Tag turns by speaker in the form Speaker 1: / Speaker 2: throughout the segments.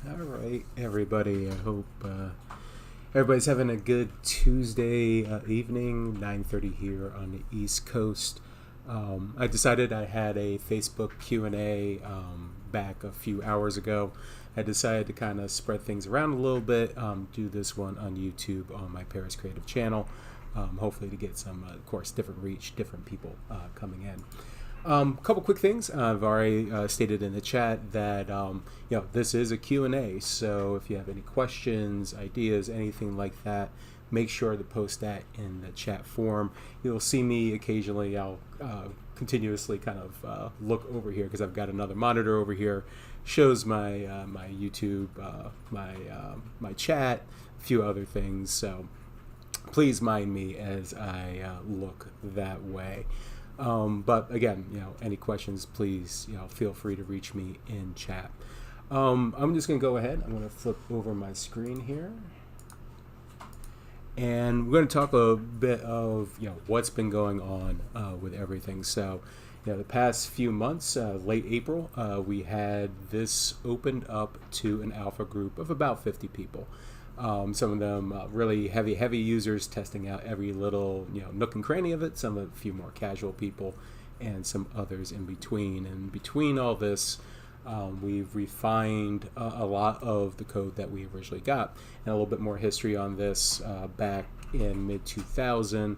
Speaker 1: All right, everybody. I hope everybody's having a good Tuesday evening, 9:30 here on the East Coast. I decided I had a Facebook Q&A back a few hours ago. I decided to kind of spread things around a little bit, do this one on YouTube on my Paris Creative channel, hopefully to get some, of course, different reach, different people coming in. Couple quick things. I've already stated in the chat that this is a Q&A, so if you have any questions, ideas, anything like that, make sure to post that in the chat form. You'll see me occasionally. I'll continuously kind of look over here because I've got another monitor over here. Shows my my YouTube, my chat, a few other things. So please mind me as I look that way. But again, any questions, please, feel free to reach me in chat. I'm just going to go ahead. I'm going to flip over my screen here. And we're going to talk a bit of, what's been going on with everything. So, the past few months, late April, we had this opened up to an alpha group of about 50 people. Some of them really heavy users testing out every little nook and cranny of it. Some a few more casual people, and some others in between. And between all this, we've refined a lot of the code that we originally got. And a little bit more history on this. Back in mid-2000,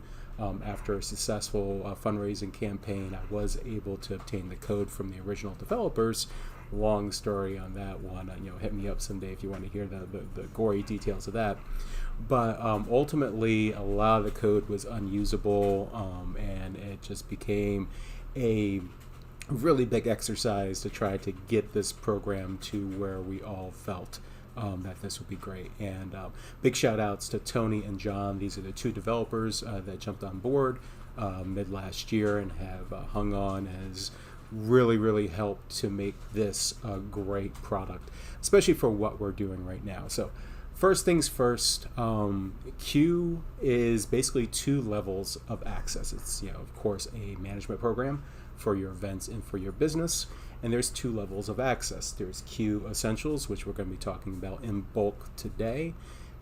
Speaker 1: after a successful fundraising campaign, I was able to obtain the code from the original developers. Long story on that one. Hit me up someday if you want to hear the gory details of that. But ultimately, a lot of the code was unusable, and it just became a really big exercise to try to get this program to where we all felt that this will be great. And big shout outs to Tony and John. These are the two developers that jumped on board mid last year and have hung on as really helped to make this a great product, especially for what we're doing right now. So first things first, Cue is basically two levels of access. It's, of course, a management program for your events and for your business. And there's two levels of access. There's Cue Essentials, which we're going to be talking about in bulk today.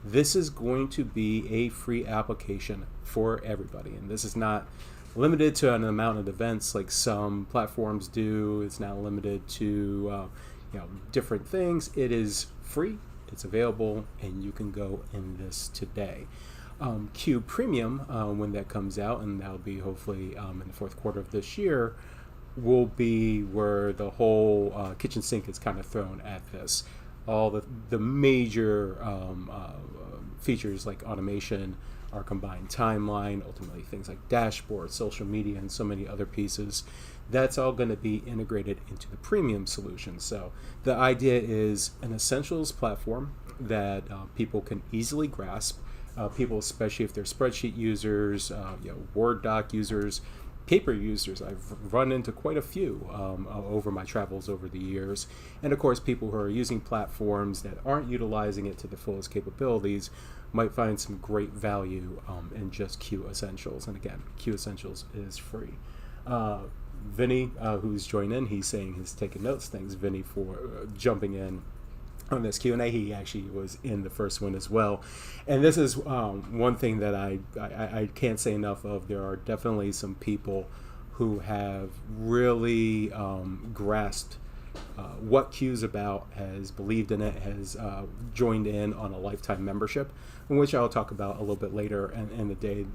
Speaker 1: This is going to be a free application for everybody. And this is not limited to an amount of events like some platforms do. It's not limited to different things. It is free. It's available, and you can go in this today. Cue Premium, when that comes out, and that'll be hopefully in the fourth quarter of this year, will be where the whole kitchen sink is kind of thrown at this. All the major features like automation, our combined timeline, ultimately things like dashboards, social media, and so many other pieces. That's all going to be integrated into the premium solution. So the idea is an essentials platform that people can easily grasp. People, especially if they're spreadsheet users, Word doc users, paper users. I've run into quite a few over my travels over the years. And of course, people who are using platforms that aren't utilizing it to the fullest capabilities might find some great value in just Cue Essentials. And again, Cue Essentials is free. Vinny, who's joined in, he's saying he's taking notes. Thanks, Vinny, for jumping in on this Q&A. He actually was in the first one as well. And this is one thing that I can't say enough of. There are definitely some people who have really grasped what Cue's about, has believed in it, has joined in on a lifetime membership, which I'll talk about a little bit later in the day,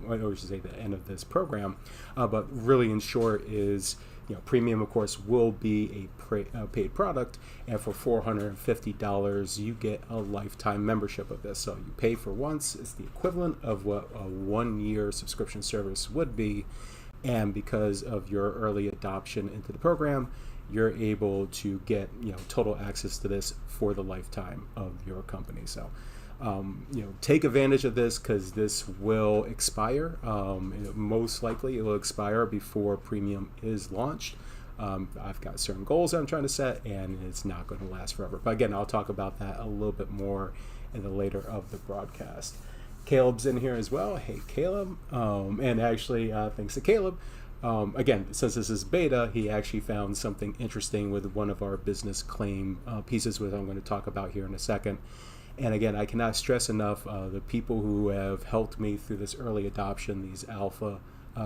Speaker 1: or I should say the end of this program. But really, in short, is premium, of course, will be a paid product, and for $450, you get a lifetime membership of this. So you pay for once; it's the equivalent of what a 1-year subscription service would be, and because of your early adoption into the program, you're able to get total access to this for the lifetime of your company. So take advantage of this, because this will expire. Most likely it will expire before premium is launched. I've got certain goals that I'm trying to set, and it's not going to last forever. But again, I'll talk about that a little bit more in the later of the broadcast. Caleb's in here as well. Hey, Caleb. And actually, thanks to Caleb. Again, since this is beta, he actually found something interesting with one of our business claim pieces, which I'm going to talk about here in a second. And again, I cannot stress enough the people who have helped me through this early adoption, these alpha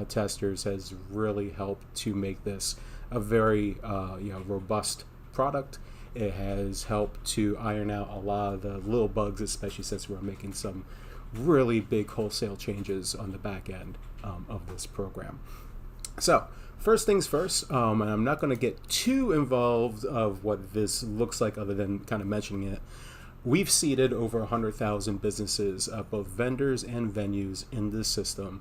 Speaker 1: testers, has really helped to make this a very robust product. It has helped to iron out a lot of the little bugs, especially since we're making some really big wholesale changes on the back end of this program. So first things first, and I'm not going to get too involved of what this looks like other than kind of mentioning it. We've seeded over 100,000 businesses, both vendors and venues, in this system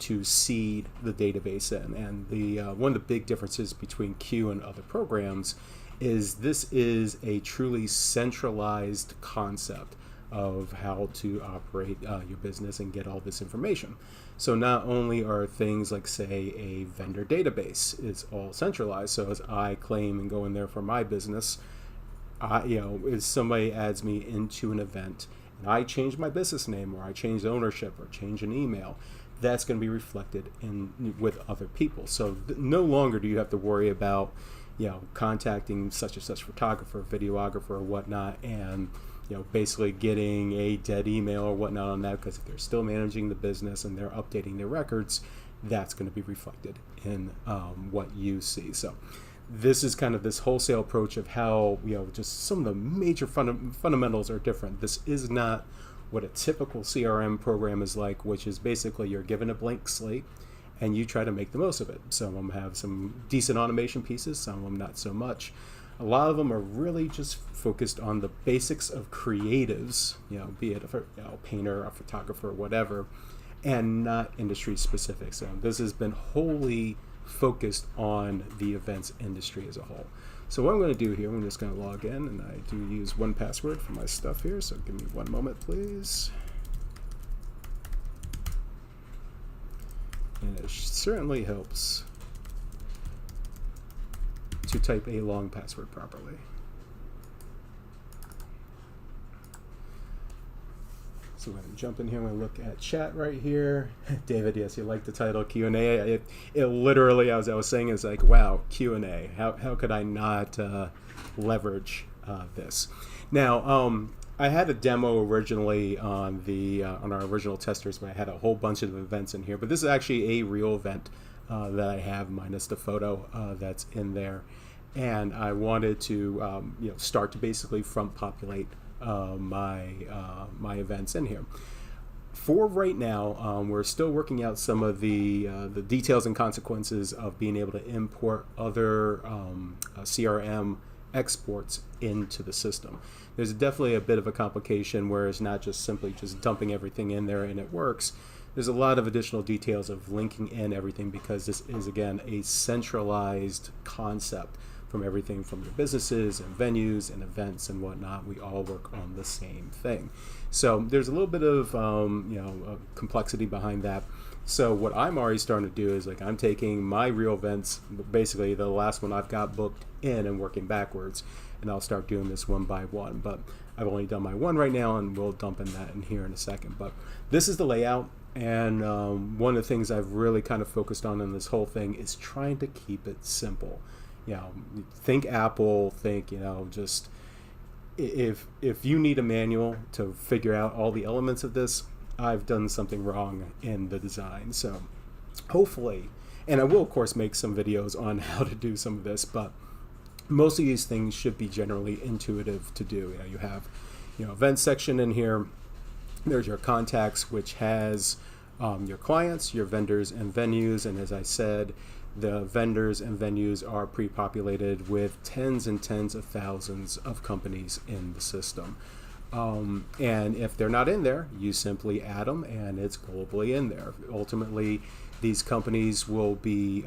Speaker 1: to seed the database in. And the one of the big differences between Cue and other programs is this is a truly centralized concept of how to operate your business and get all this information. So not only are things like, say, a vendor database, it's all centralized. So as I claim and go in there for my business, if somebody adds me into an event and I change my business name, or I change ownership, or change an email, that's going to be reflected in with other people. So no longer do you have to worry about contacting such and such photographer, videographer, or whatnot, and basically getting a dead email or whatnot on that, because if they're still managing the business and they're updating their records, that's going to be reflected in what you see. So this is kind of this wholesale approach of how just some of the major fundamentals are different. This is not what a typical CRM program is like, which is basically you're given a blank slate and you try to make the most of it. Some of them have some decent automation pieces, some of them not so much. A lot of them are really just focused on the basics of creatives, be it a painter, a photographer, whatever, and not industry specific. So this has been wholly focused on the events industry as a whole. So what I'm going to do here, I'm just going to log in, and I do use 1Password for my stuff here, so give me one moment, please. And it certainly helps to type a long password properly. So we're going to jump in here and we'll look at chat right here. David, yes, you like the title Q&A. It literally, as I was saying, is like, wow, Q&A. How could I not leverage this? Now, I had a demo originally on our original testers where I had a whole bunch of events in here, but this is actually a real event that I have minus the photo that's in there. And I wanted to start to basically front populate my events in here. For right now, we're still working out some of the details and consequences of being able to import other CRM exports into the system. There's definitely a bit of a complication where it's not just simply just dumping everything in there and it works. There's a lot of additional details of linking in everything because this is, again, a centralized concept. From everything from your businesses and venues and events and whatnot, we all work on the same thing. So there's a little bit of complexity behind that. So what I'm already starting to do is like I'm taking my real events, basically the last one I've got booked in, and working backwards, and I'll start doing this one by one. But I've only done my one right now, and we'll dump in that in here in a second. But this is the layout. And one of the things I've really kind of focused on in this whole thing is trying to keep it simple. Think Apple, think, just if you need a manual to figure out all the elements of this, I've done something wrong in the design. So hopefully, and I will of course make some videos on how to do some of this, but most of these things should be generally intuitive to do. You have, event section in here. There's your contacts, which has your clients, your vendors and venues. And as I said, the vendors and venues are pre-populated with tens and tens of thousands of companies in the system. And if they're not in there, you simply add them and it's globally in there. Ultimately, these companies will be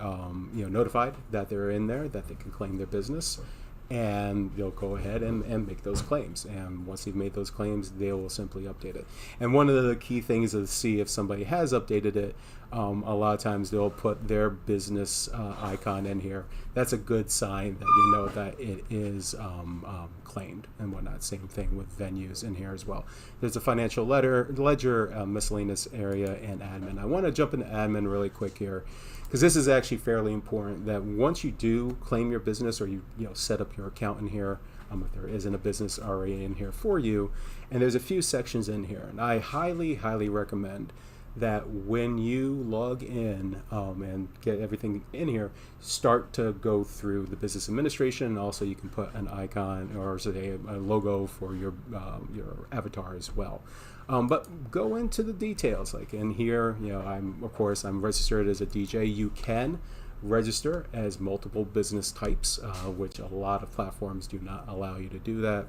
Speaker 1: notified that they're in there, that they can claim their business, and they'll go ahead and make those claims. And once you've made those claims, they will simply update it. And one of the key things is to see if somebody has updated it. A lot of times they'll put their business icon in here. That's a good sign that you know that it is claimed and whatnot. Same thing with venues in here as well. There's a financial ledger, miscellaneous area, and admin. I want to jump into admin really quick here, because this is actually fairly important, that once you do claim your business or you set up your account in here, if there isn't a business already in here for you, and there's a few sections in here, and I highly recommend that when you log in and get everything in here, start to go through the business administration, and also you can put an icon or say a logo for your avatar as well. But go into the details. Like in here, I'm registered as a DJ. You can register as multiple business types, which a lot of platforms do not allow you to do that.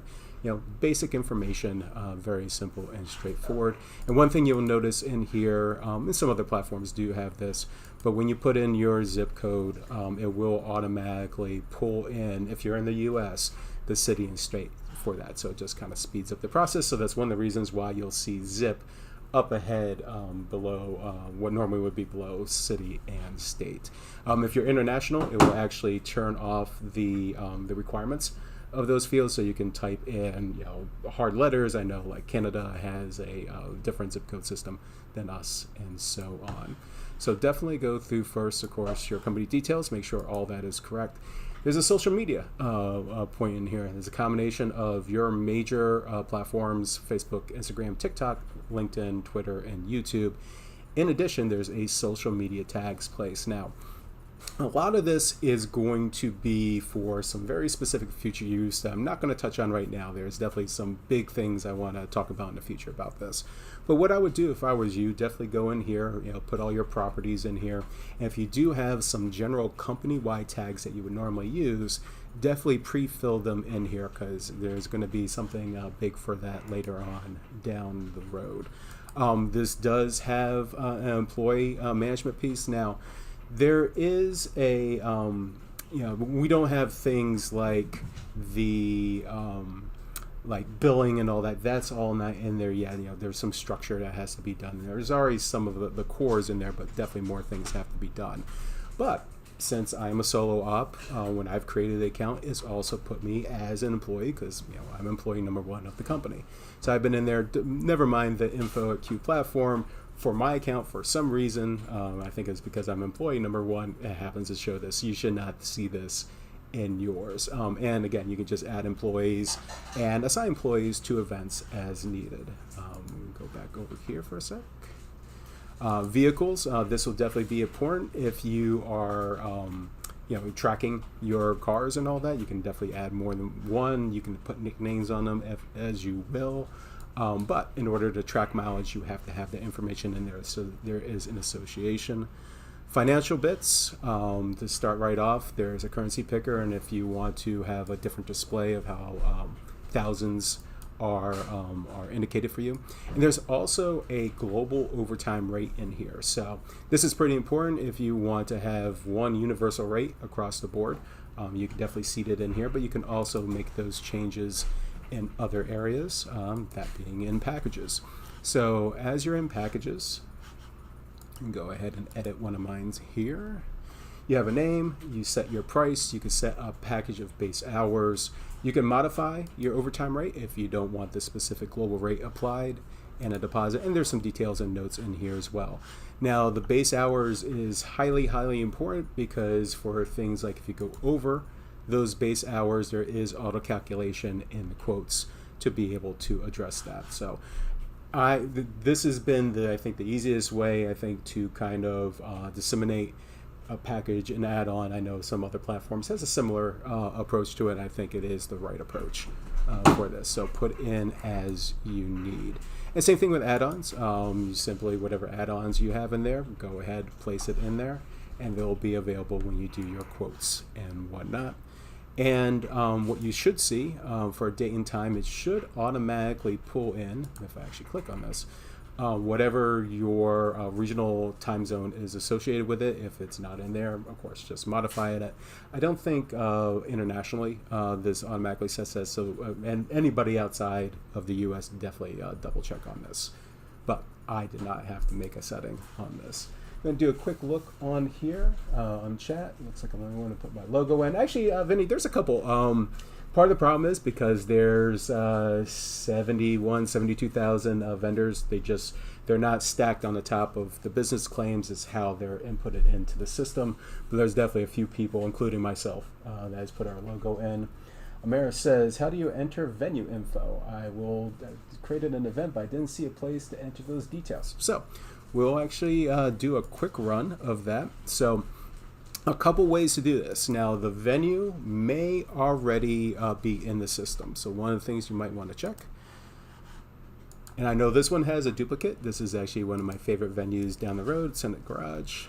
Speaker 1: Basic information, very simple and straightforward. And one thing you'll notice in here, and some other platforms do have this, but when you put in your zip code, it will automatically pull in, if you're in the US, the city and state for that. So it just kind of speeds up the process. So that's one of the reasons why you'll see zip up ahead below what normally would be below city and state. If you're international, it will actually turn off the requirements of those fields, so you can type in hard letters. I know like Canada has a different zip code system than us, and so on. So definitely go through first, of course, your company details, make sure all that is correct. There's a social media point in here. There's a combination of your major platforms: Facebook, Instagram, TikTok, LinkedIn, Twitter, and YouTube. In addition, there's a social media tags place. Now, a lot of this is going to be for some very specific future use that I'm not going to touch on right now. There's definitely some big things I want to talk about in the future about this. But what I would do if I was you, definitely go in here, put all your properties in here. And if you do have some general company-wide tags that you would normally use, definitely pre-fill them in here, because there's going to be something big for that later on down the road. This does have an employee management piece. Now, there is a we don't have things like the like billing and all that. That's all not in there yet. There's some structure that has to be done. There's already some of the cores in there, but definitely more things have to be done. But since I'm a solo op, when I've created the account, it's also put me as an employee because I'm employee number one of the company. So I've been in there. Never mind the info at Q platform. For my account, for some reason, I think it's because I'm employee number one, it happens to show this. You should not see this in yours. And again, you can just add employees and assign employees to events as needed. Go back over here for a sec. Vehicles, this will definitely be important if you are tracking your cars and all that. You can definitely add more than one. You can put nicknames on them as you will. But in order to track mileage, you have to have the information in there, so there is an association. Financial bits, to start right off, there's a currency picker, and if you want to have a different display of how thousands are indicated for you. And there's also a global overtime rate in here. So this is pretty important if you want to have one universal rate across the board. You can definitely see it in here, but you can also make those changes in other areas, that being in packages. So as you're in packages, you can go ahead and edit one of mine here. You have a name, you set your price, you can set a package of base hours. You can modify your overtime rate if you don't want the specific global rate applied, and a deposit, and there's some details and notes in here as well. Now the base hours is highly important because for things like if you go over those base hours, there is auto calculation in the quotes to be able to address that. So this has been I think the easiest way to kind of disseminate a package and add-on. I know some other platforms has a similar approach to it. I think it is the right approach for this. So put in as you need. And same thing with add-ons. You simply, whatever add-ons you have in there, go ahead, place it in there, and they'll be available when you do your quotes and whatnot. And what you should see for a date and time, it should automatically pull in, if I actually click on this, whatever your regional time zone is associated with it. If it's not in there, of course, just modify it. I don't think internationally this automatically sets that, so and anybody outside of the US definitely double check on this. But I did not have to make a setting on this. I'm going to do a quick look on here on chat. Looks like I'm going to put my logo in. Actually, Vinny, there's a couple. Part of the problem is because there's 72,000 vendors. They're not stacked on the top of the business claims. It's how they're inputted into the system. But there's definitely a few people, including myself, that has put our logo in. Amara says, how do you enter venue info? I created an event, but I didn't see a place to enter those details. So we'll actually do a quick run of that. So a couple ways to do this. Now, the venue may already be in the system. So one of the things you might want to check, and I know this one has a duplicate. This is actually one of my favorite venues down the road, Senate Garage.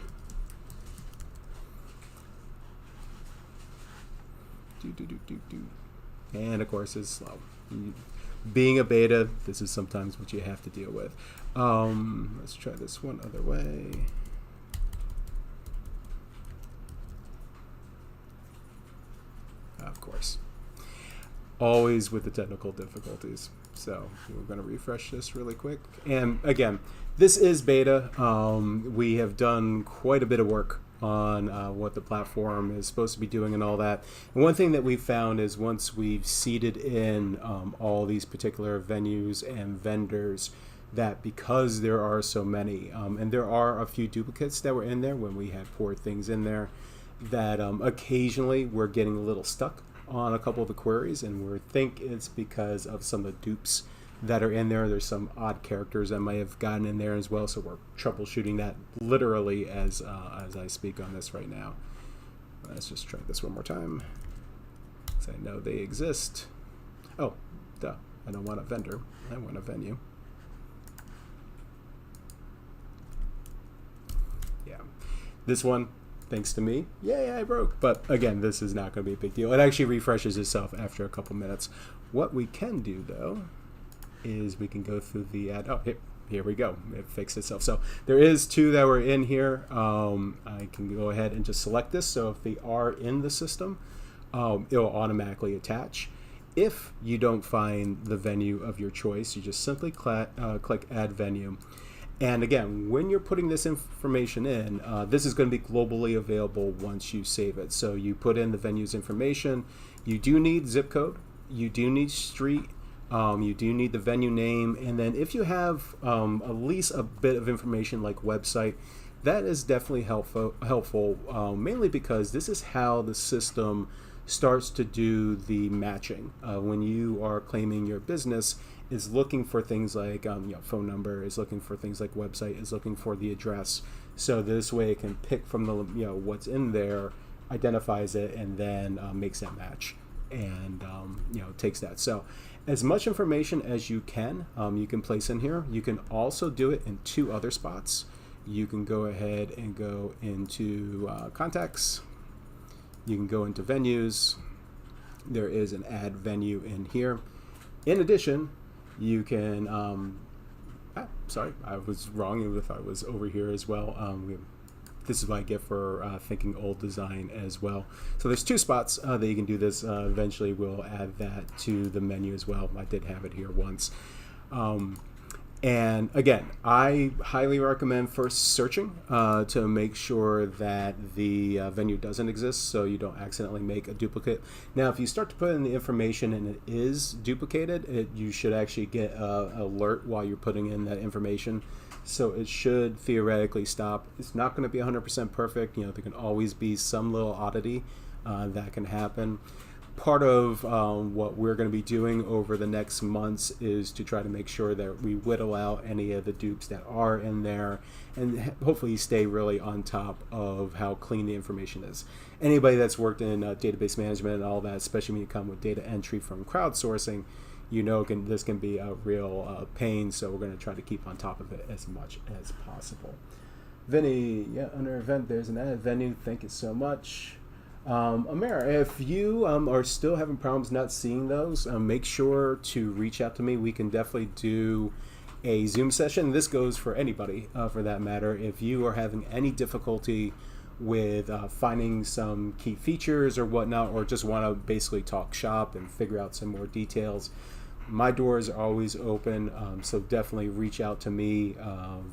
Speaker 1: And of course, it's slow. Being a beta, this is sometimes what you have to deal with. Let's try this one other way. Of course. Always with the technical difficulties. So we're going to refresh this really quick. And again, this is beta. We have done quite a bit of work on what the platform is supposed to be doing and all that. And one thing that we've found is once we've seeded in all these particular venues and vendors, that because there are so many, and there are a few duplicates that were in there when we had poured things in there, that occasionally we're getting a little stuck on a couple of the queries, and we think it's because of some of the dupes that are in there. There's some odd characters that might have gotten in there as well, so we're troubleshooting that literally as I speak on this right now. Let's just try this one more time, because I know they exist. Oh, duh, I don't want a vendor, I want a venue. Yeah, this one, thanks to me, yay, I broke. But again, this is not going to be a big deal. It actually refreshes itself after a couple minutes. What we can do, though, is we can go through the ad. Oh, here, here we go. It fixed itself. So there is 2 that were in here. I can go ahead and just select this. So if they are in the system, it'll automatically attach. If you don't find the venue of your choice, you just simply click Add Venue. And again, when you're putting this information in, this is going to be globally available once you save it. So you put in the venue's information. You do need zip code. You do need street. You do need the venue name. And then if you have at least a bit of information like website, that is definitely helpful, mainly because this is how the system starts to do the matching. When you are claiming your business, is looking for things like phone number, is looking for things like website, is looking for the address. So this way it can pick from the what's in there, identifies it, and then makes that match, and takes that. So as much information as you can place in here. You can also do it in 2 other spots. You can go ahead and go into contacts. You can go into venues. There is an add venue in here. In addition, you can, sorry, I was wrong if I was over here as well. This is what I get for thinking old design as well. So there's 2 spots that you can do this. Eventually we'll add that to the menu as well. I did have it here once. And again, I highly recommend first searching to make sure that the venue doesn't exist, so you don't accidentally make a duplicate. Now, if you start to put in the information and it is duplicated, you should actually get an alert while you're putting in that information. So it should theoretically stop. It's not going to be 100% perfect. There can always be some little oddity that can happen. Part of what we're going to be doing over the next months is to try to make sure that we whittle out any of the dupes that are in there, and hopefully stay really on top of how clean the information is. Anybody that's worked in database management and all that, especially when you come with data entry from crowdsourcing, this can be a real pain. So we're going to try to keep on top of it as much as possible. Vinny, under event, there's an added venue. Thank you so much. Amir, if you are still having problems not seeing those, make sure to reach out to me. We can definitely do a Zoom session. This goes for anybody, for that matter. If you are having any difficulty with finding some key features or whatnot, or just want to basically talk shop and figure out some more details, my doors are always open. So definitely reach out to me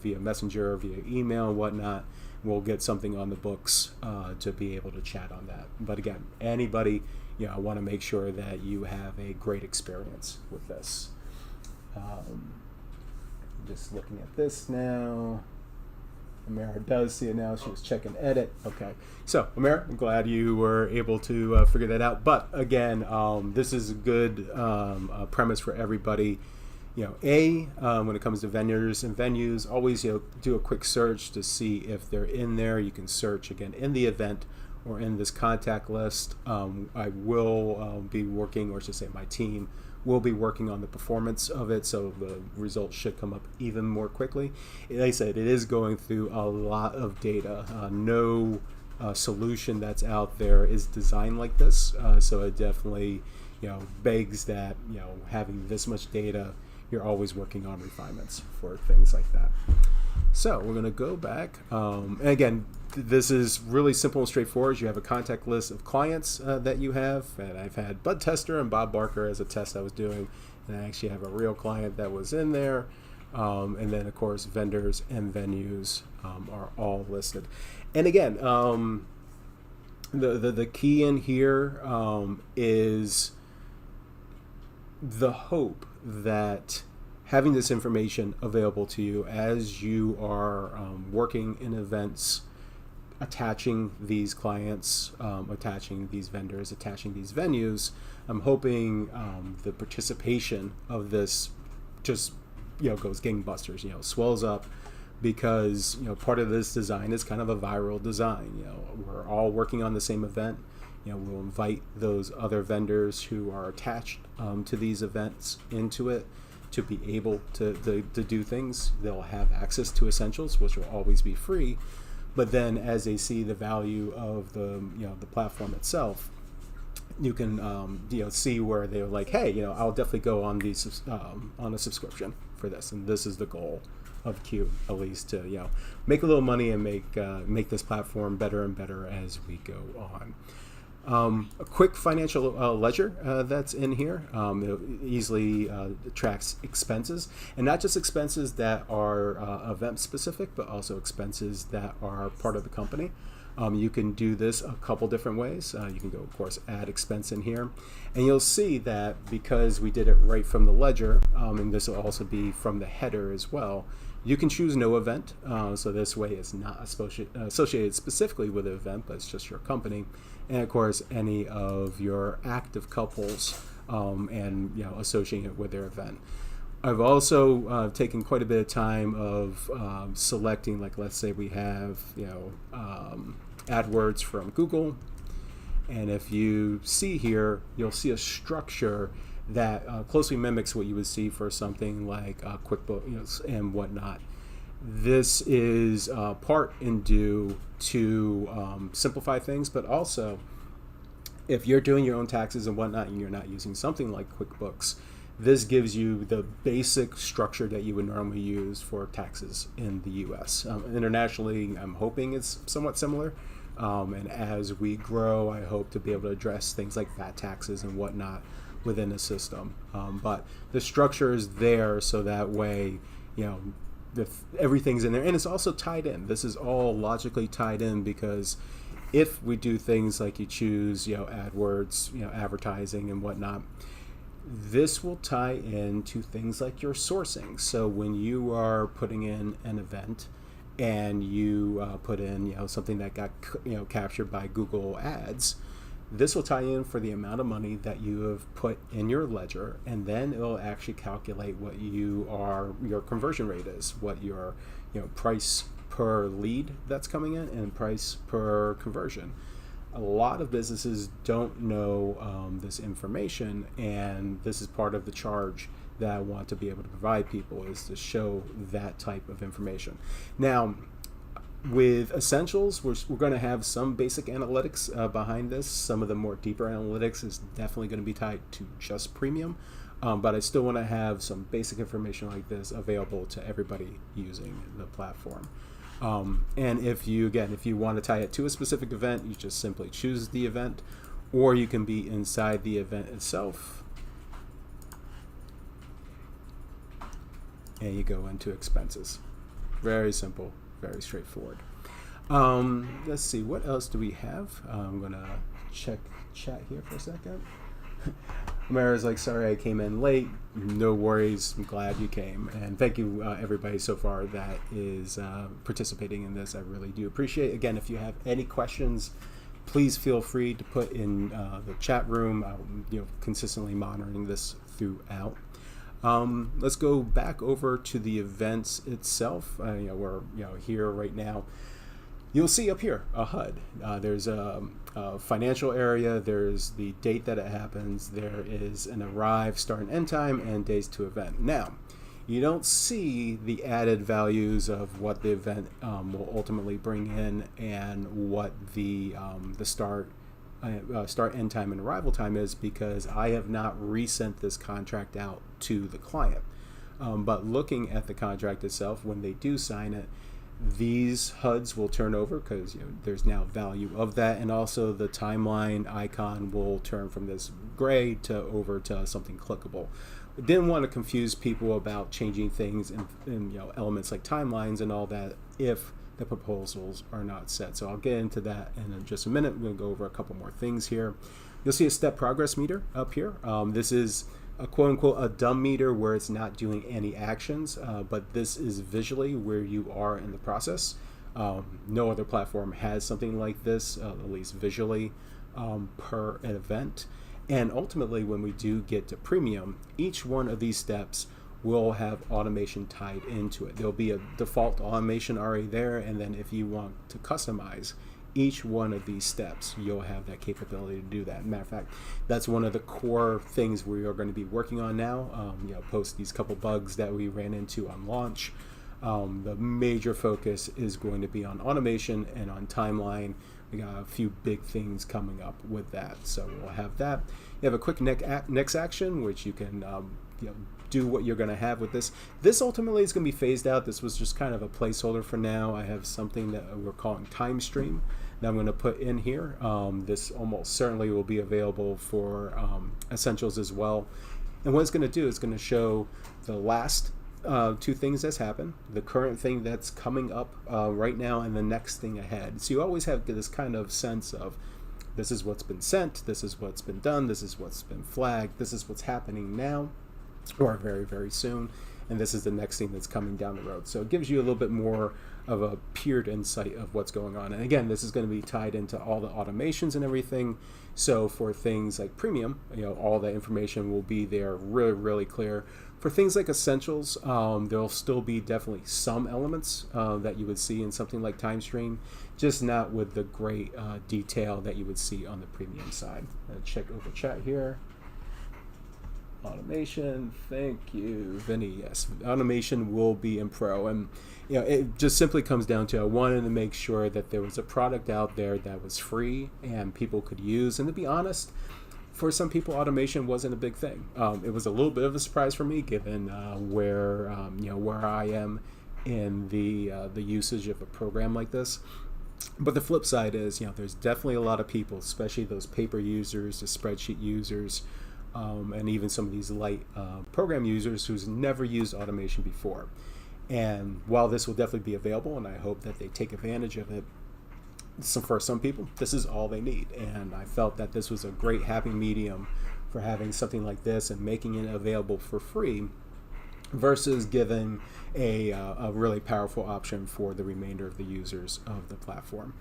Speaker 1: via Messenger, via email and whatnot. We'll get something on the books to be able to chat on that. But again, anybody, I want to make sure that you have a great experience with this. Just looking at this now. Amara does see it now. She was checking edit. Okay. So, Amara, I'm glad you were able to figure that out. But again, this is a good premise for everybody. When it comes to vendors and venues, always do a quick search to see if they're in there. You can search again in the event or in this contact list. I will be working, or I should say my team will be working on the performance of it, so the results should come up even more quickly. Like I said, it is going through a lot of data. No solution that's out there is designed like this, so it definitely begs that having this much data, you're always working on refinements for things like that. So we're going to go back. And again, this is really simple and straightforward. You have a contact list of clients that you have. And I've had Bud Tester and Bob Barker as a test I was doing. And I actually have a real client that was in there. And then, of course, vendors and venues are all listed. And again, the key in here is the hope that having this information available to you as you are working in events, attaching these clients, attaching these vendors, attaching these venues, I'm hoping the participation of this just goes gangbusters, swells up, because part of this design is kind of a viral design. We're all working on the same event. We'll invite those other vendors who are attached to these events into it to be able to do things. They'll have access to essentials, which will always be free. But then as they see the value of the platform itself, you can see where they're like, hey, I'll definitely go on these on a subscription for this, and this is the goal of Q, at least to make a little money and make this platform better and better as we go on. A quick financial ledger that's in here. It easily tracks expenses, and not just expenses that are event specific, but also expenses that are part of the company. You can do this a couple different ways. You can go, of course, add expense in here, and you'll see that because we did it right from the ledger, and this will also be from the header as well, you can choose no event. So this way it's not associated specifically with an event, but it's just your company. And of course, any of your active couples and associating it with their event. I've also taken quite a bit of time of selecting, like let's say we have AdWords from Google, and if you see here, you'll see a structure that closely mimics what you would see for something like QuickBooks and whatnot. This is part and due to simplify things, but also if you're doing your own taxes and whatnot and you're not using something like QuickBooks, this gives you the basic structure that you would normally use for taxes in the US. Internationally, I'm hoping it's somewhat similar. And as we grow, I hope to be able to address things like VAT taxes and whatnot within the system. But the structure is there so that way, everything's in there, and it's also tied in. This is all logically tied in because if we do things like you choose, AdWords, advertising and whatnot, this will tie into things like your sourcing. So when you are putting in an event and you put in, something that got, captured by Google Ads, this will tie in for the amount of money that you have put in your ledger, and then it'll actually calculate what your conversion rate is, what your price per lead that's coming in and price per conversion. A lot of businesses don't know this information, and this is part of the charge that I want to be able to provide people, is to show that type of information. Now, with Essentials, we're going to have some basic analytics behind this. Some of the more deeper analytics is definitely going to be tied to just Premium, but I still want to have some basic information like this available to everybody using the platform. And if you want to tie it to a specific event, you just simply choose the event, or you can be inside the event itself, and you go into expenses. Very simple. Very straightforward. Let's see, what else do we have? I'm gonna check chat here for a second. Amara's like, sorry I came in late. No worries, I'm glad you came, and thank you everybody so far that is participating in this. I really do appreciate it. Again, if you have any questions, please feel free to put in the chat room. I'm consistently monitoring this throughout. Let's go back over to the events itself. We're here right now. You'll see up here a HUD. There's a financial area. There's the date that it happens. There is an arrive, start, and end time, and days to event. Now, you don't see the added values of what the event will ultimately bring in and what the start, end time, and arrival time is, because I have not resent this contract out to the client. But looking at the contract itself, when they do sign it, these HUDs will turn over because there's now value of that, and also the timeline icon will turn from this gray to over to something clickable. Didn't want to confuse people about changing things in elements like timelines and all that if the proposals are not set. So I'll get into that in just a minute. We're going to go over a couple more things here. You'll see a step progress meter up here. This is a quote-unquote a dumb meter where it's not doing any actions, but this is visually where you are in the process. No other platform has something like this, at least visually, per an event. And ultimately, when we do get to Premium, each one of these steps will have automation tied into it. There'll be a default automation already there, and then if you want to customize each one of these steps, you'll have that capability to do that. Matter of fact, that's one of the core things we are going to be working on now. Post these couple bugs that we ran into on launch. The major focus is going to be on automation and on timeline. We got a few big things coming up with that, so we'll have that. You have a quick next action, which you can do what you're going to have with this. This ultimately is going to be phased out. This was just kind of a placeholder for now. I have something that we're calling time stream that I'm going to put in here. This almost certainly will be available for Essentials as well. And what it's going to do is going to show the last two things that's happened, the current thing that's coming up right now, and the next thing ahead. So you always have this kind of sense of, this is what's been sent, this is what's been done, this is what's been flagged, this is what's happening now, or very, very soon, and this is the next thing that's coming down the road. So it gives you a little bit more of a peered insight of what's going on. And again, this is going to be tied into all the automations and everything. So for things like Premium, all that information will be there really, really clear. For things like Essentials, there'll still be definitely some elements that you would see in something like Time Stream, just not with the great detail that you would see on the Premium side. Check over chat here. Automation, thank you, Vinny. Yes, automation will be in Pro, and it just simply comes down to I wanted to make sure that there was a product out there that was free and people could use. And to be honest, for some people, automation wasn't a big thing. It was a little bit of a surprise for me, given where I am in the usage of a program like this. But the flip side is, there's definitely a lot of people, especially those paper users, the spreadsheet users, and even some of these light program users who's never used automation before. And while this will definitely be available, and I hope that they take advantage of it, for some people, this is all they need. And I felt that this was a great happy medium for having something like this and making it available for free versus giving a really powerful option for the remainder of the users of the platform.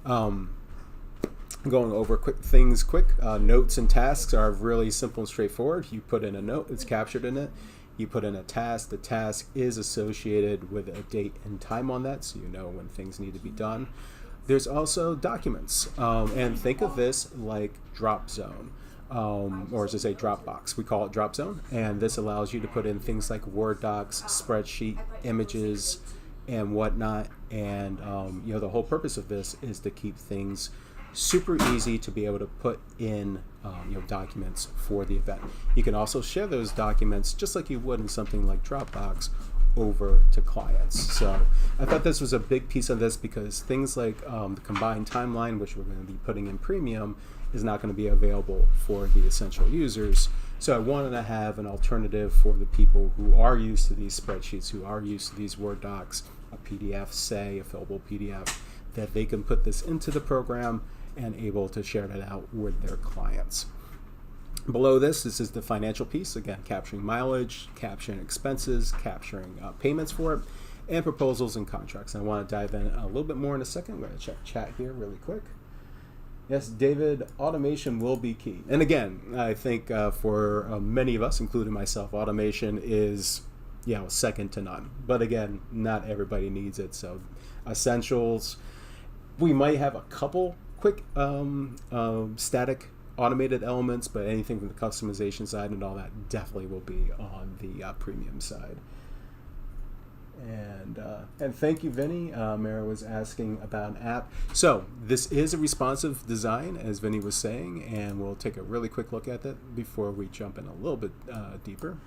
Speaker 1: Going over quick, notes and tasks are really simple and straightforward. You put in a note, it's captured in it. You put in a task, the task is associated with a date and time on that, so you know when things need to be done. There's also documents, and think of this like Drop Zone, or as I say, Dropbox. We call it Drop Zone, and this allows you to put in things like Word docs, spreadsheet, images, and whatnot. And the whole purpose of this is to keep things super easy to be able to put in documents for the event. You can also share those documents just like you would in something like Dropbox over to clients. So I thought this was a big piece of this because things like the combined timeline, which we're going to be putting in Premium, is not going to be available for the Essential users. So I wanted to have an alternative for the people who are used to these spreadsheets, who are used to these Word docs, a PDF, say, a fillable PDF, that they can put this into the program and able to share that out with their clients. Below this is the financial piece, again, capturing mileage, capturing expenses, capturing payments for it, and proposals and contracts. And I want to dive in a little bit more in a second. I'm going to check chat here really quick. Yes, David, automation will be key. And again, I think for many of us, including myself, automation is second to none. But again, not everybody needs it. So Essentials, we might have a couple quick static automated elements, but anything from the customization side and all that definitely will be on the Premium side. And thank you, Vinny. Mara was asking about an app. So this is a responsive design, as Vinny was saying, and we'll take a really quick look at that before we jump in a little bit deeper.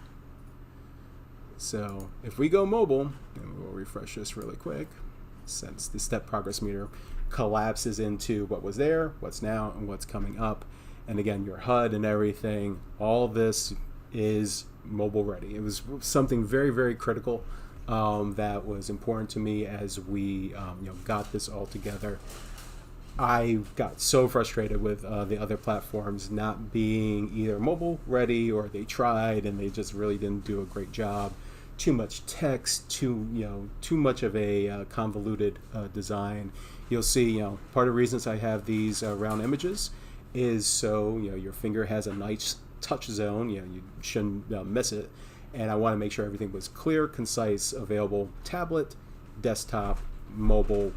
Speaker 1: So if we go mobile, and we'll refresh this really quick, since the step progress meter collapses into what was there, what's now, and what's coming up. And again, your HUD and everything, all this is mobile ready. It was something very, very critical that was important to me as we got this all together. I got so frustrated with the other platforms not being either mobile ready, or they tried and they just really didn't do a great job. Too much text, too much of a convoluted design. You'll see, part of the reasons I have these round images is so your finger has a nice touch zone. You shouldn't miss it. And I want to make sure everything was clear, concise, available. Tablet, desktop, mobile,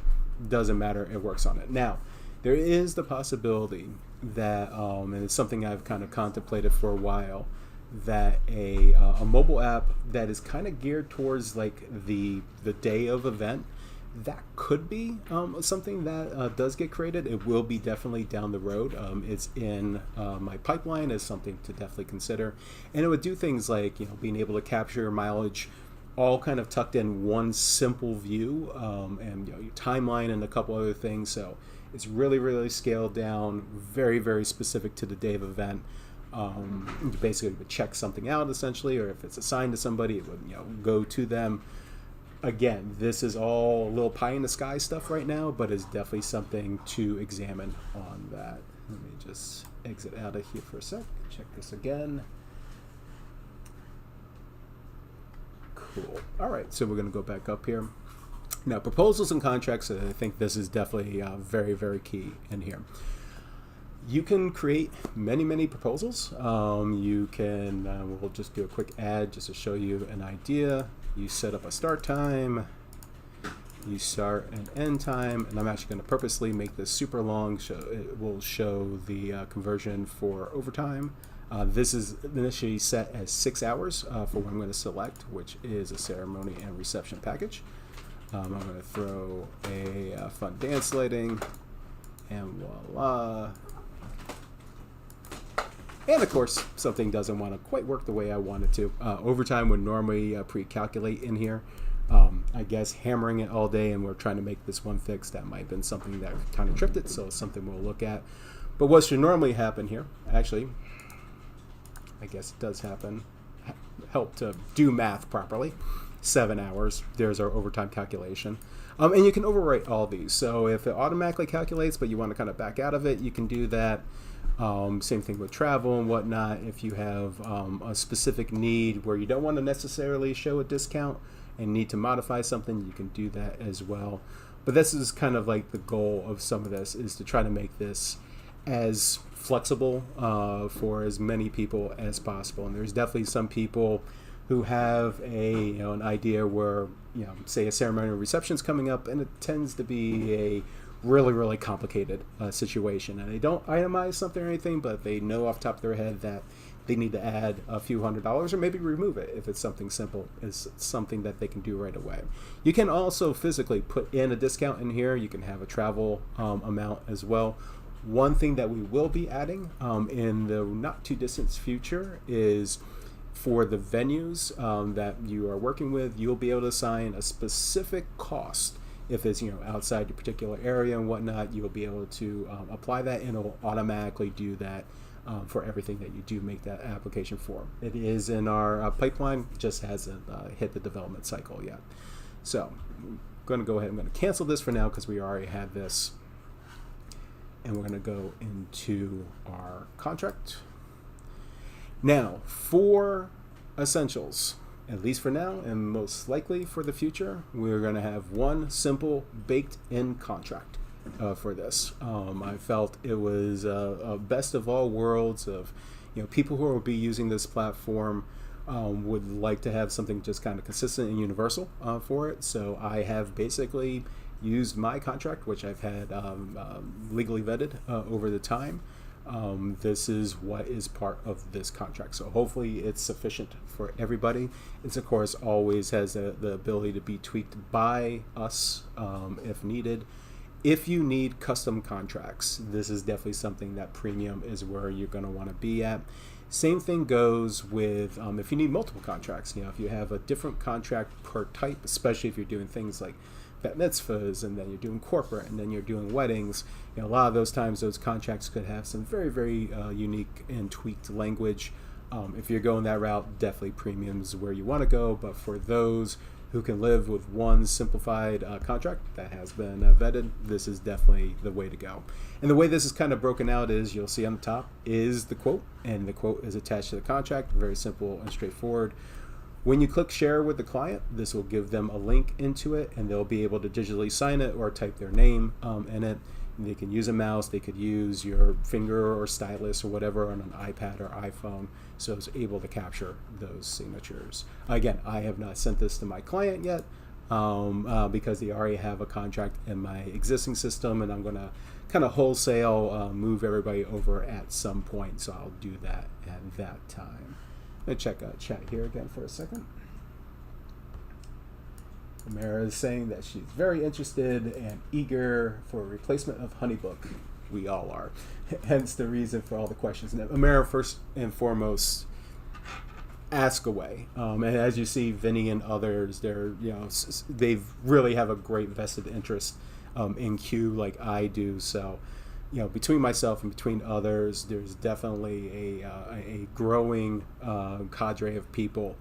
Speaker 1: doesn't matter. It works on it. Now, there is the possibility that, and it's something I've kind of contemplated for a while, that a mobile app that is kind of geared towards like the day of event that could be something that does get created. It will be definitely down the road. It's in my pipeline as something to definitely consider, and it would do things like being able to capture mileage, all kind of tucked in one simple view, and your timeline and a couple other things. So it's really, really scaled down, very, very specific to the day of event. You basically would check something out essentially, or if it's assigned to somebody, it would go to them. Again, this is all a little pie in the sky stuff right now, but it's definitely something to examine on that. Let me just exit out of here for a sec. Check this again. Cool. All right, so we're going to go back up here. Now, proposals and contracts, I think this is definitely very, very key in here. You can create many, many proposals. You can, we'll just do a quick ad just to show you an idea. You set up a start time, you start an end time, and I'm actually going to purposely make this super long so it will show the conversion for overtime. This is initially set as 6 hours for what I'm going to select, which is a ceremony and reception package. I'm going to throw a fun dance lighting, and voila. And of course, something doesn't want to quite work the way I want it to. Overtime would normally pre-calculate in here. I guess hammering it all day and we're trying to make this one fix, that might have been something that kind of tripped it, so it's something we'll look at. But what should normally happen here, actually, I guess it does happen, help to do math properly. 7 hours, there's our overtime calculation. And you can overwrite all these. So if it automatically calculates, but you want to kind of back out of it, you can do that. Same thing with travel and whatnot. If you have a specific need where you don't want to necessarily show a discount and need to modify something, you can do that as well. But this is kind of like the goal of some of this, is to try to make this as flexible for as many people as possible. And there's definitely some people who have an idea where, say a ceremonial reception is coming up, and it tends to be a really, really complicated situation, and they don't itemize something or anything, but they know off the top of their head that they need to add a few $100s or maybe remove it if it's something simple. It's something that they can do right away. You can also physically put in a discount in here. You can have a travel amount as well. One thing that we will be adding in the not too distant future is for the venues that you are working with, you'll be able to assign a specific cost. If it's outside your particular area and whatnot, you'll be able to apply that, and it'll automatically do that for everything that you do make that application for. It is in our pipeline, just hasn't hit the development cycle yet. So I'm going to go ahead, I'm going to cancel this for now because we already had this, and we're going to go into our contract. Now, for essentials, at least for now, and most likely for the future, we're going to have one simple baked-in contract for this. I felt it was a best of all worlds of, people who will be using this platform would like to have something just kind of consistent and universal for it. So I have basically used my contract, which I've had legally vetted over the time. This is what is part of this contract. So hopefully it's sufficient for everybody. It's of course always has the ability to be tweaked by us if needed. If you need custom contracts, this is definitely something that premium is where you're going to want to be at. Same thing goes with if you need multiple contracts. If you have a different contract per type, especially if you're doing things like bat mitzvahs, and then you're doing corporate, and then you're doing weddings. A lot of those times those contracts could have some very, very unique and tweaked language. If you're going that route, definitely premium's where you want to go. But for those who can live with one simplified contract that has been vetted, this is definitely the way to go. And the way this is kind of broken out is, you'll see on the top is the quote, and the quote is attached to the contract. Very simple and straightforward. When you click share with the client, this will give them a link into it, and they'll be able to digitally sign it or type their name in it. And they can use a mouse, they could use your finger or stylus or whatever on an iPad or iPhone, so it's able to capture those signatures. Again, I have not sent this to my client yet because they already have a contract in my existing system, and I'm going to kind of wholesale move everybody over at some point, so I'll do that at that time. Let me check out chat here again for a second. Amara is saying that she's very interested and eager for a replacement of Honeybook. We all are. Hence the reason for all the questions. Now, Amara, first and foremost, ask away. And as you see, Vinny and others, they really have a great vested interest in Q, like I do. So, between myself and between others, there's definitely a growing cadre of people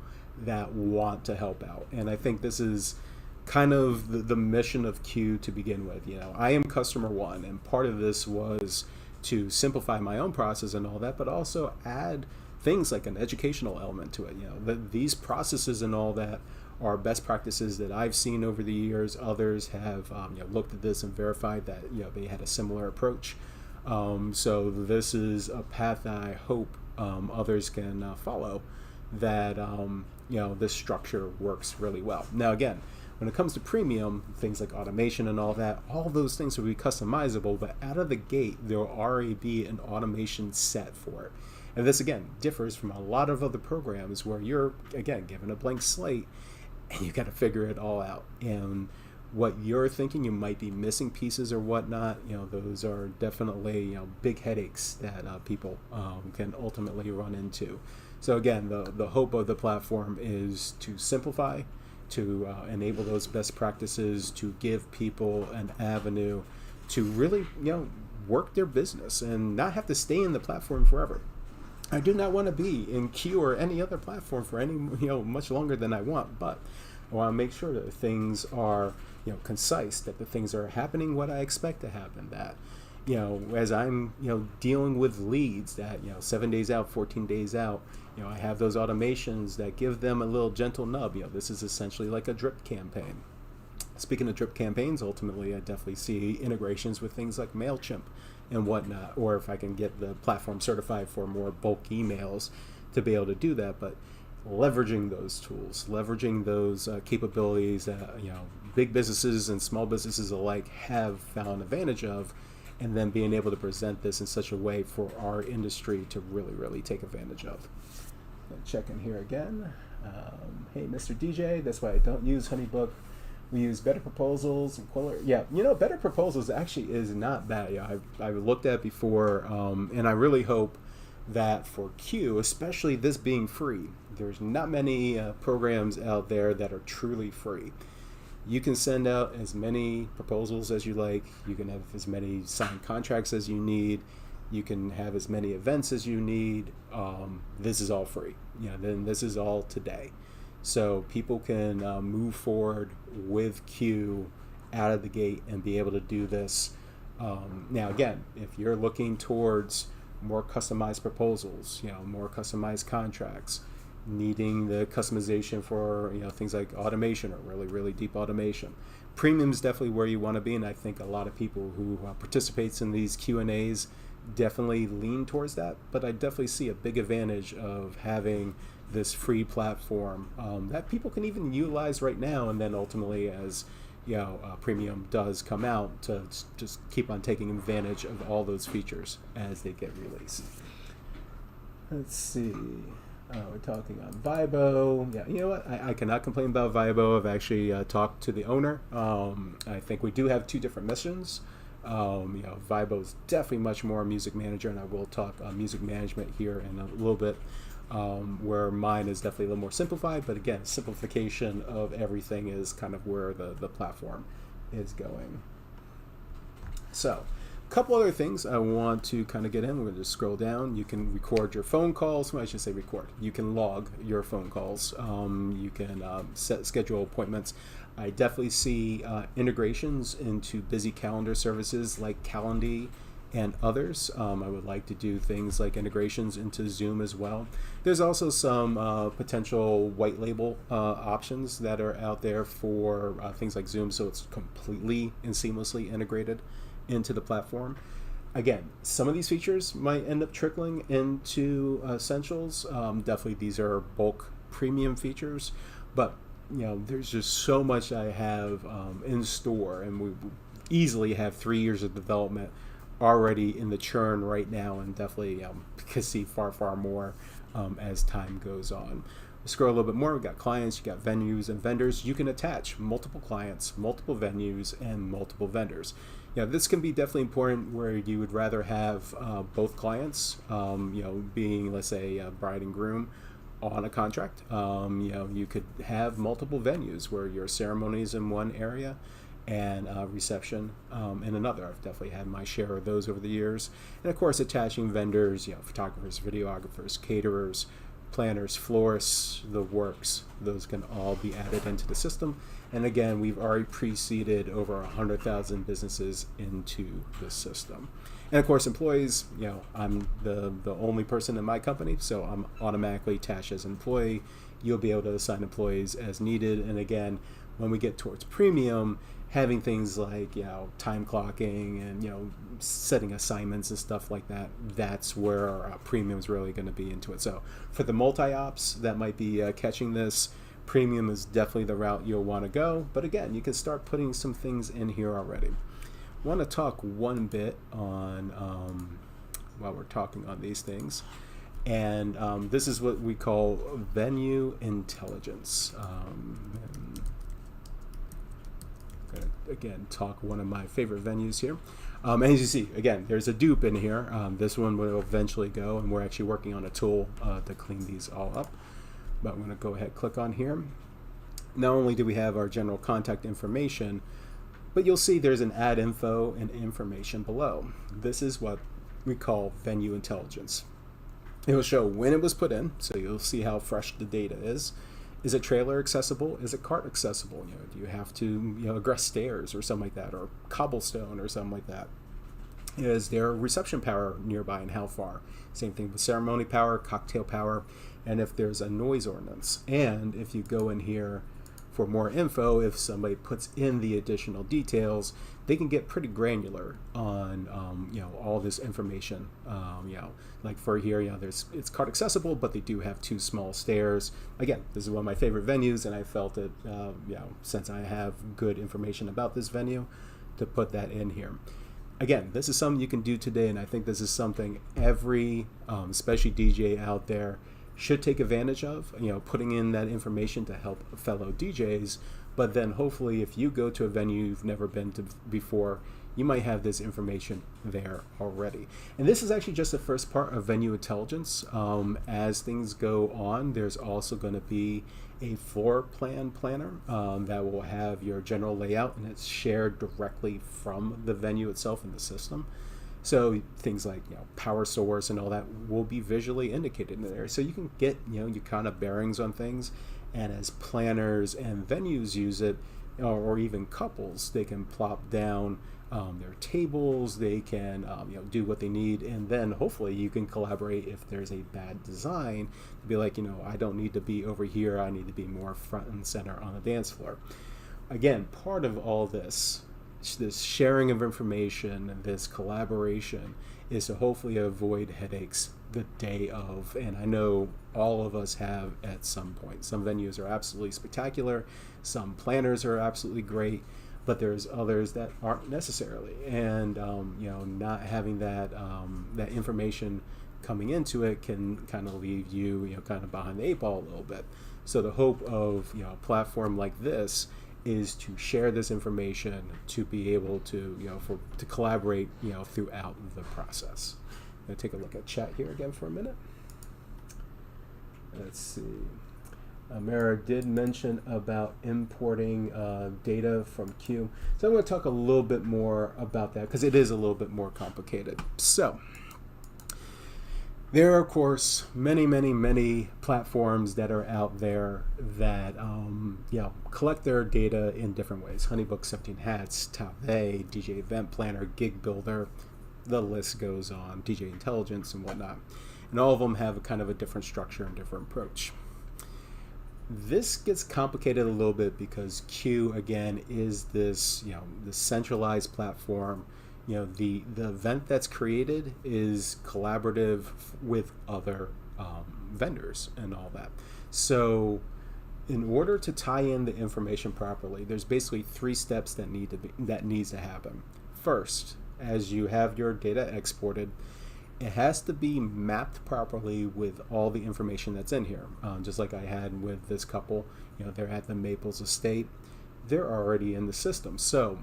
Speaker 1: that want to help out. And I think this is kind of the mission of Q to begin with. I am customer one, and part of this was to simplify my own process and all that, but also add things like an educational element to it. These processes and all that are best practices that I've seen over the years. Others have looked at this and verified that they had a similar approach. So this is a path that I hope others can follow. That this structure works really well. Now again, when it comes to premium, things like automation and all that, all those things will be customizable, but out of the gate, there will already be an automation set for it. And this, again, differs from a lot of other programs where you're, again, given a blank slate and you got to figure it all out. And what you're thinking, you might be missing pieces or whatnot, those are definitely, big headaches that people can ultimately run into. So again, the hope of the platform is to simplify, to enable those best practices, to give people an avenue to really, work their business and not have to stay in the platform forever. I do not want to be in Q or any other platform for any, much longer than I want, but I want to make sure that things are, concise, that the things are happening what I expect to happen, that, as I'm, dealing with leads that, 7 days out, 14 days out, I have those automations that give them a little gentle nub. This is essentially like a drip campaign. Speaking of drip campaigns, ultimately I definitely see integrations with things like MailChimp and whatnot, or if I can get the platform certified for more bulk emails to be able to do that. But leveraging those tools, leveraging those capabilities that big businesses and small businesses alike have found advantage of, and then being able to present this in such a way for our industry to really, really take advantage of. Check in here again. Hey, Mr. DJ, that's why I don't use Honeybook. We use Better Proposals and Quiller. Yeah, Better Proposals actually is not bad. I've looked at it before, and I really hope that for Q, especially this being free, there's not many programs out there that are truly free. You can send out as many proposals as you like. You can have as many signed contracts as you need. You can have as many events as you need. This is all free. Then this is all today. So people can move forward with Q out of the gate and be able to do this. Now, again, if you're looking towards more customized proposals, more customized contracts, needing the customization for things like automation or really, really deep automation, premium is definitely where you want to be. And I think a lot of people who participates in these Q&As definitely lean towards that. But I definitely see a big advantage of having this free platform that people can even utilize right now, and then ultimately as premium does come out, to just keep on taking advantage of all those features as they get released. Let's see. We're talking on Vibo. Yeah, you know what? I cannot complain about Vibo. I've actually talked to the owner. I think we do have two different missions. Vibo is definitely much more music manager, and I will talk music management here in a little bit. Where mine is definitely a little more simplified, but again, simplification of everything is kind of where the platform is going. So, a couple other things I want to kind of get in. We're going to just scroll down. You can record your phone calls. Well, I should say record. You can log your phone calls. You can schedule appointments. I definitely see integrations into busy calendar services like Calendly and others. I would like to do things like integrations into Zoom as well. There's also some potential white label options that are out there for things like Zoom, so it's completely and seamlessly integrated into the platform. Again, some of these features might end up trickling into Essentials. Definitely these are bulk premium features, but there's just so much I have in store, and we easily have 3 years of development already in the churn right now, and definitely can see far more as time goes on. Scroll a little bit more, we've got clients, you got venues and vendors. You can attach multiple clients, multiple venues, and multiple vendors. This can be definitely important where you would rather have both clients, being, let's say, bride and groom on a contract. You could have multiple venues where your ceremony is in one area and reception in another. I've definitely had my share of those over the years. And of course, attaching vendors, photographers, videographers, caterers, planners, florists, the works, those can all be added into the system. And again, we've already preceded over 100,000 businesses into the system. And of course, employees, I'm the only person in my company, so I'm automatically attached as an employee. You'll be able to assign employees as needed. And again, when we get towards premium, having things like time clocking and setting assignments and stuff like that, that's where our premium is really going to be into it. So for the multi-ops that might be catching this, premium is definitely the route you'll want to go. But again, you can start putting some things in here already. I want to talk one bit on while we're talking on these things, and this is what we call venue intelligence. Again, talk one of my favorite venues here. As you see, again, there's a dupe in here. This one will eventually go, and we're actually working on a tool to clean these all up. But I'm going to go ahead and click on here. Not only do we have our general contact information, but you'll see there's an add info and information below. This is what we call venue intelligence. It will show when it was put in, so you'll see how fresh the data is. Is it trailer accessible? Is it cart accessible? Do you have to egress stairs or something like that, or cobblestone or something like that? Is there reception power nearby and how far? Same thing with ceremony power, cocktail power, and if there's a noise ordinance. And if you go in here for more info, if somebody puts in the additional details, they can get pretty granular on all this information. Like for here, it's cart accessible, but they do have 2 small stairs. Again, this is one of my favorite venues, and I felt it, since I have good information about this venue, to put that in here. Again, this is something you can do today, and I think this is something every, especially DJ out there, should take advantage of, putting in that information to help fellow DJs. But then hopefully if you go to a venue you've never been to before, you might have this information there already. And this is actually just the first part of venue intelligence. As things go on, there's also going to be a floor plan planner that will have your general layout, and it's shared directly from the venue itself in the system. So things like power source and all that will be visually indicated in there, so you can get your kind of bearings on things. And as planners and venues use it, or even couples, they can plop down their tables. They can do what they need, and then hopefully you can collaborate if there's a bad design to be like, I don't need to be over here. I need to be more front and center on the dance floor. Again, part of all this sharing of information, this collaboration, is to hopefully avoid headaches the day of. And I know all of us have at some point. Some venues are absolutely spectacular, some planners are absolutely great, but there's others that aren't necessarily. And not having that that information coming into it can kind of leave you kind of behind the 8 ball a little bit. So the hope of a platform like this is to share this information, to be able to to collaborate throughout the process. I'm going to take a look at chat here again for a minute. Let's see. Mara did mention about importing data from Cue. So I'm going to talk a little bit more about that because it is a little bit more complicated. So there are, of course, many platforms that are out there that collect their data in different ways. Honeybook, 17 Hats, Top A, DJ Event Planner, Gig Builder, the list goes on, DJ Intelligence and whatnot. And all of them have a kind of a different structure and different approach. This gets complicated a little bit because Cue, again, is this, the centralized platform. The event that's created is collaborative with other vendors and all that. So in order to tie in the information properly, there's basically 3 steps that needs to happen. First, as you have your data exported, it has to be mapped properly with all the information that's in here. Just like I had with this couple, they're at the Maples estate. They're already in the system. So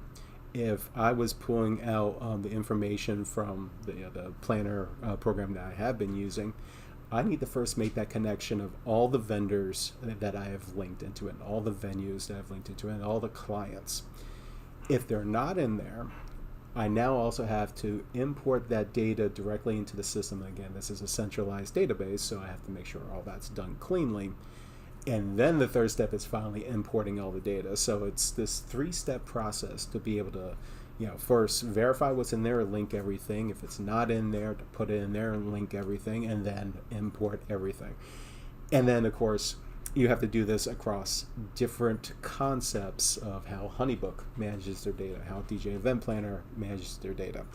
Speaker 1: if I was pulling out the information from the planner program that I have been using, I need to first make that connection of all the vendors that I have linked into it, and all the venues that I've linked into it, and all the clients. If they're not in there, I now also have to import that data directly into the system. Again, this is a centralized database, so I have to make sure all that's done cleanly. And then the third step is finally importing all the data. So it's this 3-step process to be able to, first verify what's in there, link everything. If it's not in there, to put it in there and link everything, and then import everything. And then, of course, you have to do this across different concepts of how Honeybook manages their data, how DJ Event Planner manages their data.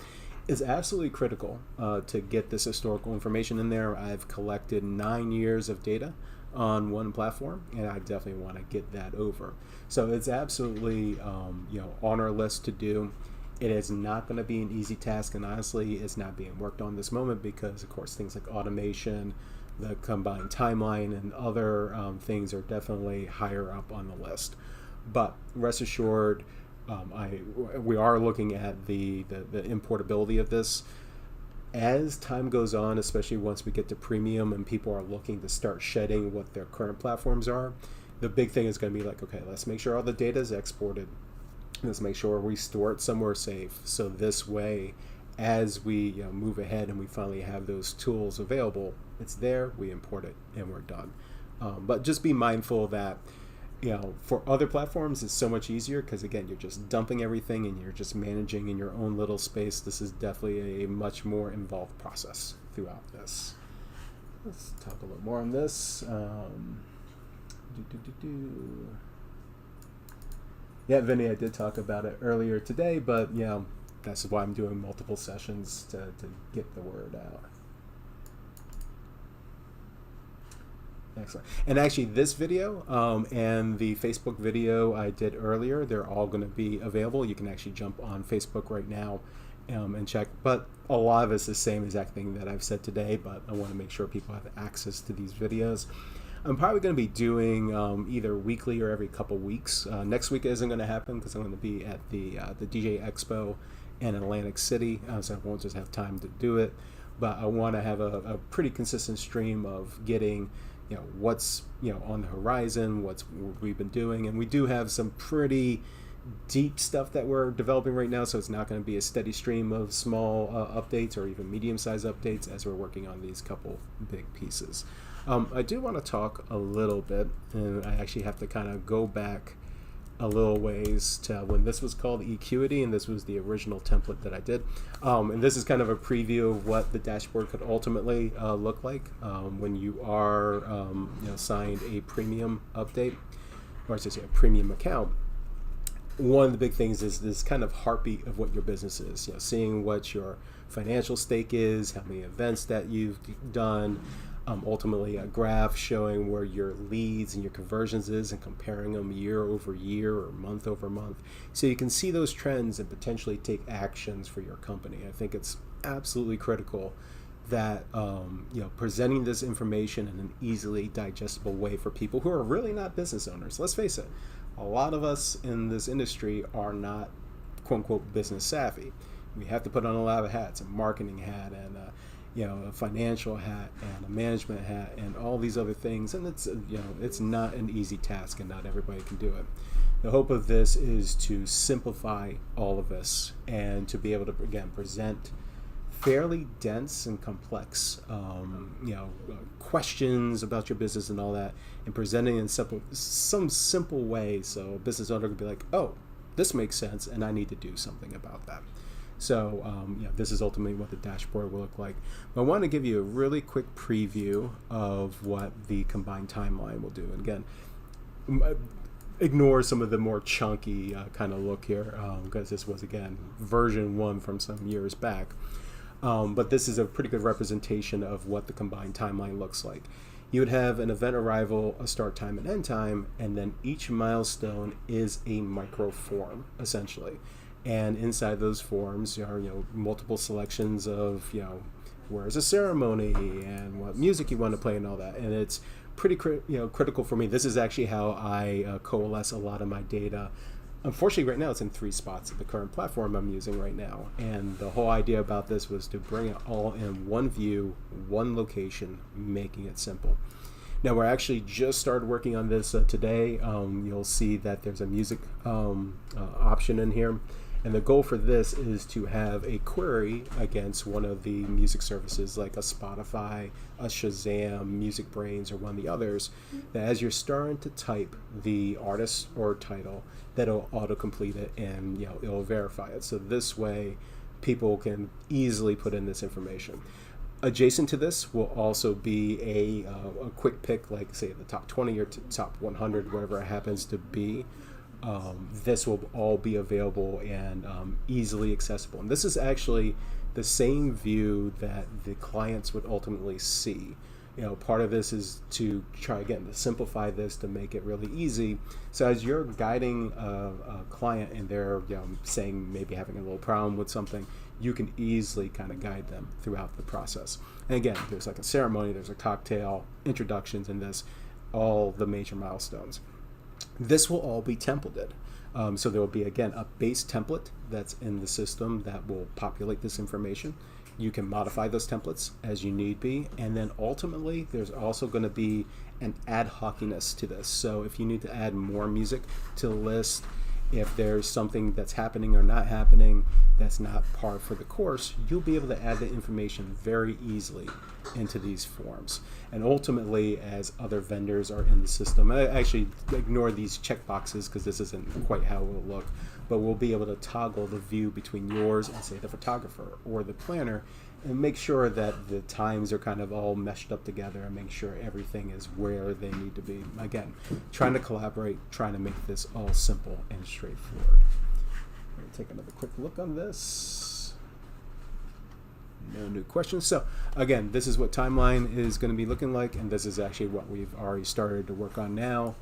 Speaker 1: It's absolutely critical to get this historical information in there. I've collected 9 years of data on one platform, and I definitely want to get that over. So it's absolutely on our list to do. It is not going to be an easy task, and honestly, it's not being worked on this moment because, of course, things like automation, the combined timeline, and other things are definitely higher up on the list. But rest assured, we are looking at the importability of this. As time goes on, especially once we get to premium and people are looking to start shedding what their current platforms are, the big thing is going to be like, okay, let's make sure all the data is exported. Let's make sure we store it somewhere safe. So this way, as we move ahead and we finally have those tools available, it's there, we import it, and we're done. But just be mindful that for other platforms, it's so much easier because, again, you're just dumping everything and you're just managing in your own little space. This is definitely a much more involved process throughout this. Let's talk a little more on this. Yeah, Vinny, I did talk about it earlier today, but that's why I'm doing multiple sessions to get the word out. Excellent. And actually, this video and the Facebook video I did earlier, they're all going to be available. You can actually jump on Facebook right now and check. But a lot of it's the same exact thing that I've said today, but I want to make sure people have access to these videos. I'm probably going to be doing either weekly or every couple weeks. Next week isn't going to happen because I'm going to be at the DJ Expo in Atlantic City, so I won't just have time to do it. But I want to have a pretty consistent stream of getting what's on the horizon, what we've been doing, and we do have some pretty deep stuff that we're developing right now, so it's not going to be a steady stream of small updates or even medium-sized updates as we're working on these couple big pieces. I do want to talk a little bit, and I actually have to kind of go back a little ways to when this was called cue&A, and this was the original template that I did. And this is kind of a preview of what the dashboard could ultimately look like when you are signed a premium update, or I should say a premium account. One of the big things is this kind of heartbeat of what your business is. Seeing what your financial stake is, how many events that you've done. Ultimately a graph showing where your leads and your conversions is and comparing them year over year or month over month, so you can see those trends and potentially take actions for your company. I think it's absolutely critical that presenting this information in an easily digestible way for people who are really not business owners. Let's face it, a lot of us in this industry are not quote unquote business savvy. We have to put on a lot of hats, a marketing hat and a financial hat and a management hat and all these other things, and it's not an easy task and not everybody can do it. The hope of this is to simplify all of this and to be able to, again, present fairly dense and complex questions about your business and all that, and presenting in some simple way so a business owner can be like, oh, this makes sense and I need to do something about that. So this is ultimately what the dashboard will look like. But I want to give you a really quick preview of what the combined timeline will do. And again, ignore some of the more chunky kind of look here because this was, again, version 1 from some years back. But this is a pretty good representation of what the combined timeline looks like. You would have an event arrival, a start time and end time, and then each milestone is a micro form, essentially. And inside those forms are multiple selections of where's a ceremony and what music you want to play and all that. And it's pretty critical for me. This is actually how I coalesce a lot of my data. Unfortunately, right now it's in 3 spots at the current platform I'm using right now. And the whole idea about this was to bring it all in one view, one location, making it simple. Now, we're actually just started working on this today. You'll see that there's a music option in here. And the goal for this is to have a query against one of the music services like a Spotify, a Shazam, Music Brains, or one of the others, that as you're starting to type the artist or title, that it'll autocomplete it and it'll verify it. So this way people can easily put in this information. Adjacent to this will also be a quick pick, like say the top 20 or top 100, whatever it happens to be. This will all be available and easily accessible. And this is actually the same view that the clients would ultimately see. Part of this is to try again to simplify this to make it really easy. So as you're guiding a client and they're saying maybe having a little problem with something, you can easily kind of guide them throughout the process. And again, there's like a ceremony, there's a cocktail, introductions in this, all the major milestones. This will all be templated. So there will be, again, a base template that's in the system that will populate this information. You can modify those templates as you need be. And then ultimately, there's also going to be an ad hociness to this. So if you need to add more music to the list, if there's something that's happening or not happening that's not par for the course, you'll be able to add the information very easily into these forms. And ultimately, as other vendors are in the system, I actually ignore these checkboxes because this isn't quite how it will look, but we'll be able to toggle the view between yours and say the photographer or the planner and make sure that the times are kind of all meshed up together and make sure everything is where they need to be. Again, trying to collaborate, trying to make this all simple and straightforward. We're going to take another quick look on this. No new questions. So again, this is what timeline is going to be looking like, and this is actually what we've already started to work on now.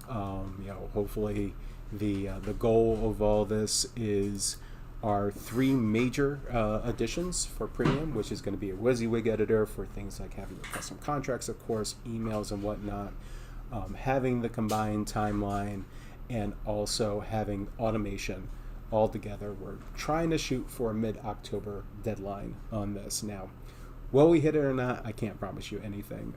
Speaker 1: Hopefully the goal of all this is our 3 major additions for premium, which is going to be a WYSIWYG editor for things like having your custom contracts, of course, emails and whatnot, having the combined timeline, and also having automation all together. We're trying to shoot for a mid-October deadline on this. Now, will we hit it or not? I can't promise you anything.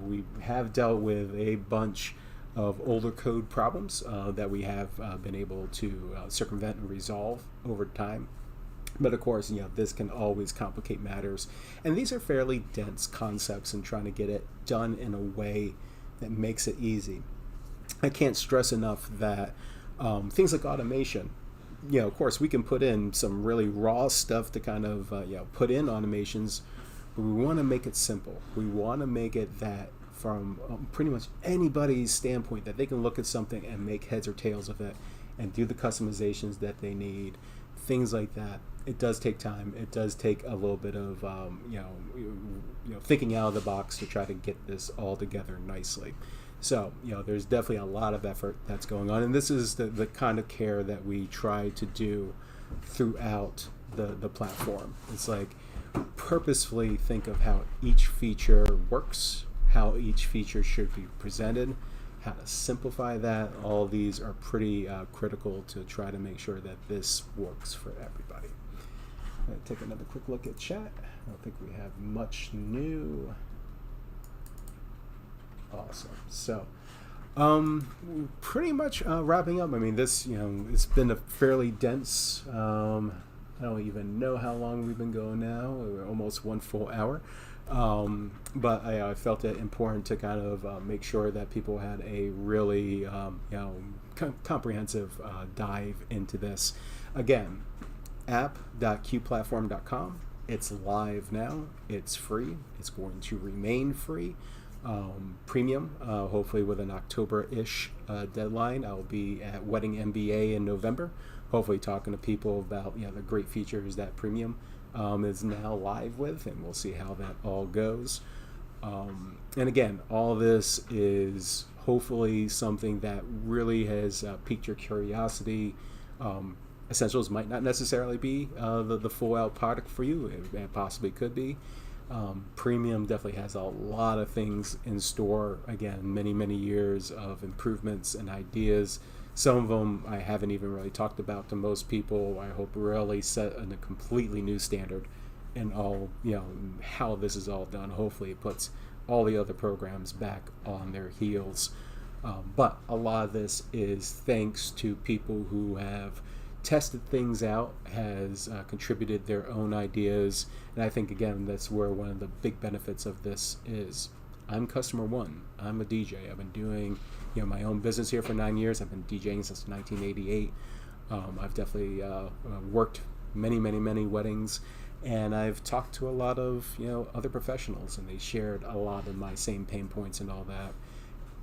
Speaker 1: We have dealt with a bunch of older code problems that we have been able to circumvent and resolve over time. But of course, this can always complicate matters. And these are fairly dense concepts, and trying to get it done in a way that makes it easy. I can't stress enough that things like automation, of course, we can put in some really raw stuff to kind of put in automations, but we want to make it simple. We want to make it that from pretty much anybody's standpoint that they can look at something and make heads or tails of it and do the customizations that they need, things like that. It does take time. It does take a little bit of thinking out of the box to try to get this all together nicely. So there's definitely a lot of effort that's going on, and this is the kind of care that we try to do throughout the platform. It's like purposefully think of how each feature works, how each feature should be presented, how to simplify that. All of these are pretty critical to try to make sure that this works for everybody. I'm going to take another quick look at chat. I don't think we have much new. Awesome. So pretty much wrapping up. I mean, this, it's been a fairly dense, I don't even know how long we've been going now. We're almost 1 full hour. But I felt it important to kind of make sure that people had a really comprehensive dive into this. Again, app.cueplatform.com. It's live now. It's free. It's going to remain free. Premium, hopefully with an October-ish deadline. I'll be at Wedding MBA in November, hopefully talking to people about the great features that Premium is now live with, and we'll see how that all goes. And again, all this is hopefully something that really has piqued your curiosity. Essentials might not necessarily be the full out product for you. It possibly could be. Premium definitely has a lot of things in store. Again, many years of improvements and ideas. Some of them I haven't even really talked about to most people. I hope really set a completely new standard in all, how this is all done. Hopefully it puts all the other programs back on their heels. But a lot of this is thanks to people who have tested things out, has contributed their own ideas, and I think again that's where one of the big benefits of this is. I'm customer one. I'm a DJ. I've been doing my own business here for 9 years. I've been DJing since 1988. I've definitely worked many weddings, and I've talked to a lot of other professionals, and they shared a lot of my same pain points and all that.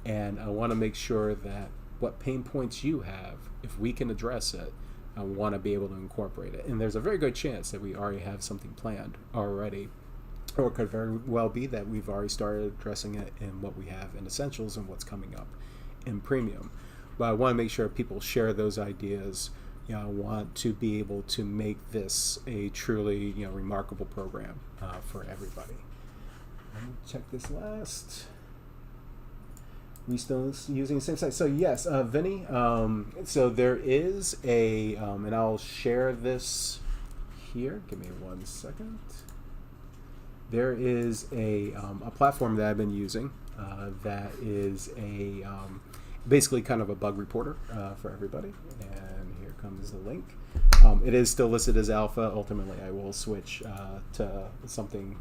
Speaker 1: And I want to make sure that what pain points you have, if we can address it, I want to be able to incorporate it. And there's a very good chance that we already have something planned already, or it could very well be that we've already started addressing it in what we have in Essentials and what's coming up in Premium. But I want to make sure people share those ideas. I want to be able to make this a truly remarkable program for everybody. Let me check this last. We still using the same site. So yes, Vinny, so there is a, and I'll share this here. Give me 1 second. There is a platform that I've been using that is a basically kind of a bug reporter for everybody. And here comes the link. It is still listed as alpha. Ultimately, I will switch to something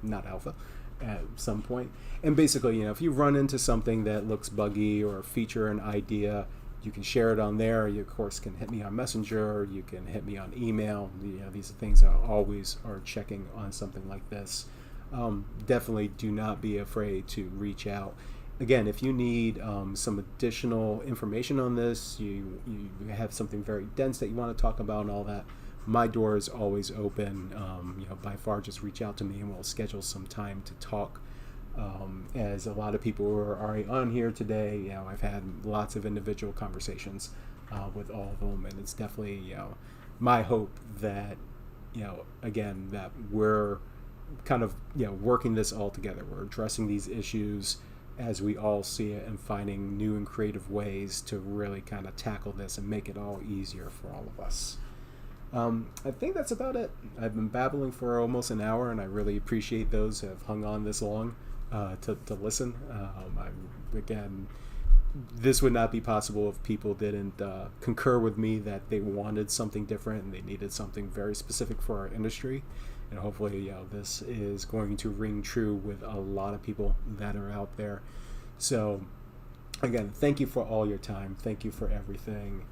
Speaker 1: not alpha at some point. And basically, if you run into something that looks buggy or feature an idea, you can share it on there. You, of course, can hit me on Messenger. You can hit me on email. These are things I always are checking on something like this. Definitely do not be afraid to reach out. Again, if you need some additional information on this, you have something very dense that you want to talk about and all that, my door is always open. By far, just reach out to me and we'll schedule some time to talk. As a lot of people who are already on here today, I've had lots of individual conversations with all of them, and it's definitely my hope that again that we're kind of working this all together. We're addressing these issues as we all see it and finding new and creative ways to really kind of tackle this and make it all easier for all of us. I think that's about it. I've been babbling for almost an hour, and I really appreciate those who have hung on this long to listen. Again, this would not be possible if people didn't concur with me that they wanted something different and they needed something very specific for our industry. And hopefully, this is going to ring true with a lot of people that are out there. So, again, thank you for all your time. Thank you for everything.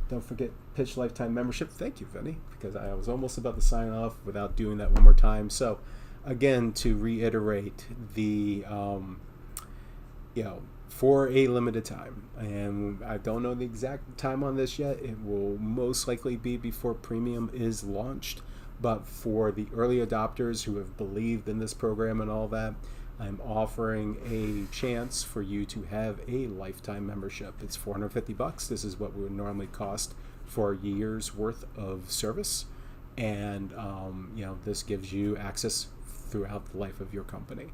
Speaker 1: Don't forget Pitch Lifetime Membership. Thank you, Vinny, because I was almost about to sign off without doing that one more time. So, again, to reiterate, the for a limited time, and I don't know the exact time on this yet. It will most likely be before Premium is launched. But for the early adopters who have believed in this program and all that, I'm offering a chance for you to have a lifetime membership. It's $450. This is what would normally cost for a year's worth of service. And, this gives you access throughout the life of your company.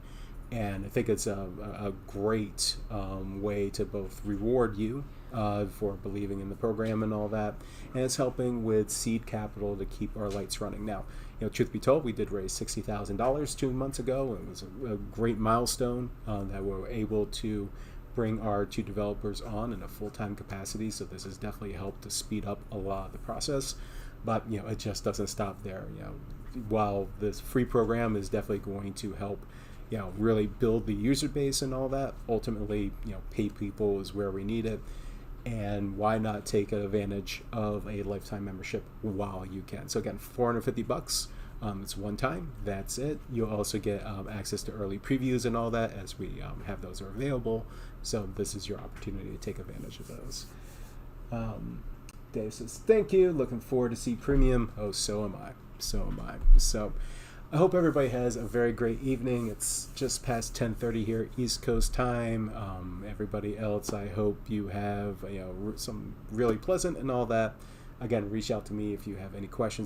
Speaker 1: And I think it's a great way to both reward you for believing in the program and all that, and it's helping with seed capital to keep our lights running. Now, truth be told, we did raise $60,000 2 months ago. It was a great milestone that we were able to bring our 2 developers on in a full-time capacity, so this has definitely helped to speed up a lot of the process. But it just doesn't stop there. While this free program is definitely going to help really build the user base and all that, ultimately pay people is where we need it. And why not take advantage of a lifetime membership while you can? So again, $450. It's one time. That's it. You'll also get access to early previews and all that as we have those available. So this is your opportunity to take advantage of those. Dave says, thank you. Looking forward to see Premium. Oh, so am I. So I hope everybody has a very great evening. It's just past 10:30 here East Coast time. Everybody else, I hope you have some really pleasant and all that. Again, reach out to me if you have any questions